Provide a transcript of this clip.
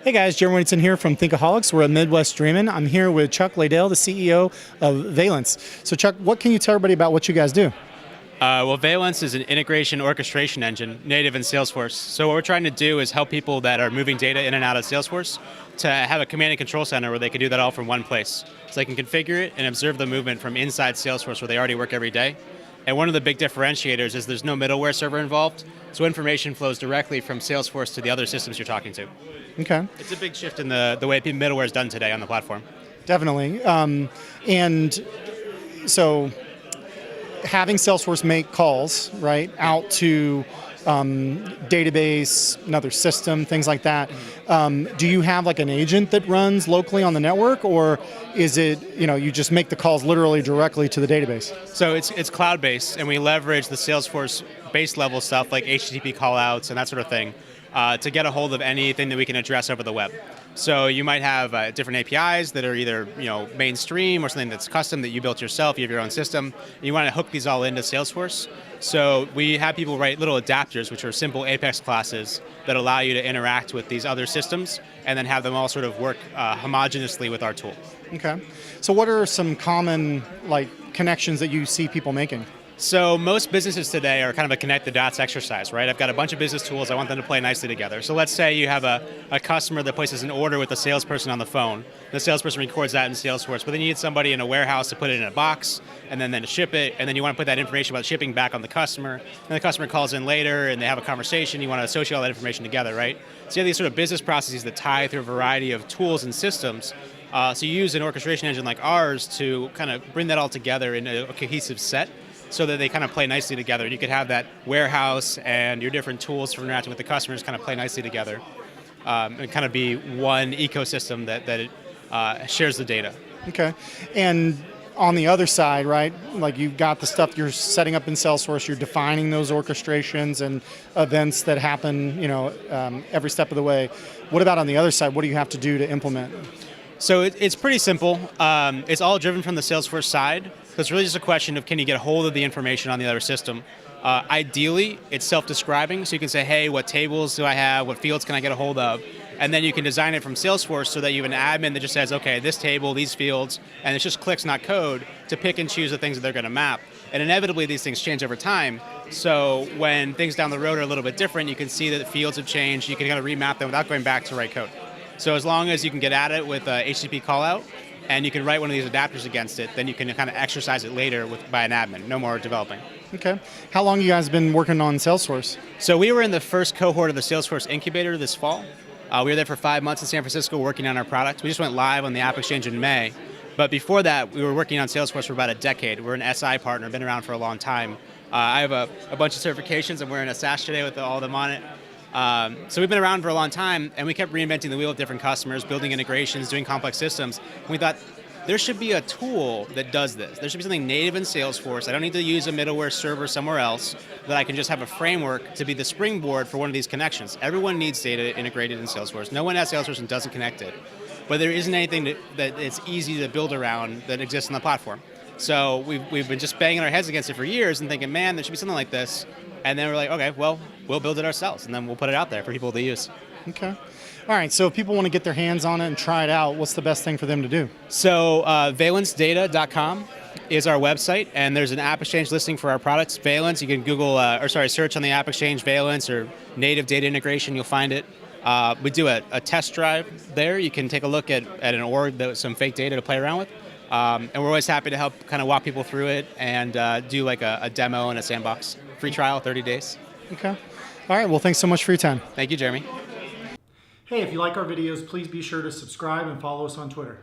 Hey guys, Jeremy Whitson here from Thinkaholics. We're at Midwest Dreamin'. I'm here with Chuck Laydell, the CEO of Valence. So Chuck, what can you tell everybody about what you guys do? Well, Valence is an integration orchestration engine native in Salesforce. So what we're trying to do is help people that are moving data in and out of Salesforce to have a command and control center where they can do that all from one place. So they can configure it and observe the movement from inside Salesforce where they already work every day. And one of the big differentiators is there's no middleware server involved, so information flows directly from Salesforce to the other systems you're talking to. Okay. It's a big shift in the way middleware is done today on the platform. Definitely. And so having Salesforce make calls, right, out to database, another system, things like that. Do you have like an agent that runs locally on the network, or is it, you just make the calls literally directly to the database? So it's cloud-based, and we leverage the Salesforce base level stuff like HTTP callouts and that sort of thing to get a hold of anything that we can address over the web. So you might have different APIs that are either mainstream or something that's custom that you built yourself. You have your own system. And you want to hook these all into Salesforce. So we have people write little adapters, which are simple Apex classes that allow you to interact with these other systems and then have them all sort of work homogeneously with our tool. Okay. So what are some common connections that you see people making? So most businesses today are kind of a connect the dots exercise, right? I've got a bunch of business tools. I want them to play nicely together. So let's say you have a customer that places an order with the salesperson on the phone. The salesperson records that in Salesforce, but then you need somebody in a warehouse to put it in a box and then to ship it, and then you want to put that information about shipping back on the customer. And the customer calls in later and they have a conversation. You want to associate all that information together, right? So you have these sort of business processes that tie through a variety of tools and systems. So you use an orchestration engine like ours to kind of bring that all together in a cohesive set, so that they kind of play nicely together. And you could have that warehouse and your different tools for interacting with the customers kind of play nicely together and kind of be one ecosystem that shares the data. Okay. And on the other side, right, like you've got the stuff you're setting up in Salesforce, you're defining those orchestrations and events that happen, every step of the way. What about on the other side? What do you have to do to implement? So it's pretty simple. It's all driven from the Salesforce side. So it's really just a question of, can you get a hold of the information on the other system? Ideally, it's self-describing, so you can say, hey, what tables do I have? What fields can I get a hold of? And then you can design it from Salesforce so that you have an admin that just says, okay, this table, these fields, and it's just clicks, not code, to pick and choose the things that they're going to map. And inevitably, these things change over time. So when things down the road are a little bit different, you can see that the fields have changed. You can kind of remap them without going back to write code. So as long as you can get at it with a HTTP callout, and you can write one of these adapters against it, then you can kind of exercise it later by an admin. No more developing. Okay. How long you guys been working on Salesforce? So we were in the first cohort of the Salesforce incubator this fall. We were there for 5 months in San Francisco working on our product. We just went live on the App Exchange in May. But before that, we were working on Salesforce for about a decade. We're an SI partner, been around for a long time. I have a bunch of certifications. I'm wearing a sash today with all of them on it. So we've been around for a long time, and we kept reinventing the wheel with different customers, building integrations, doing complex systems. And we thought, there should be a tool that does this. There should be something native in Salesforce. I don't need to use a middleware server somewhere else, that I can just have a framework to be the springboard for one of these connections. Everyone needs data integrated in Salesforce. No one has Salesforce and doesn't connect it. But there isn't anything that it's easy to build around that exists on the platform. So we've been just banging our heads against it for years and thinking, man, there should be something like this. And then we're like, okay, well, we'll build it ourselves, and then we'll put it out there for people to use. Okay. All right, so if people want to get their hands on it and try it out, what's the best thing for them to do? So valencedata.com is our website, and there's an App Exchange listing for our products. Valence, you can search on the App Exchange Valence or native data integration, you'll find it. We do a test drive there. You can take a look at an org with some fake data to play around with. And we're always happy to help kind of walk people through it and do like a demo and a sandbox. Free trial, 30 days. Okay. All right, well, thanks so much for your time. Thank you, Jeremy. Hey, if you like our videos, please be sure to subscribe and follow us on Twitter.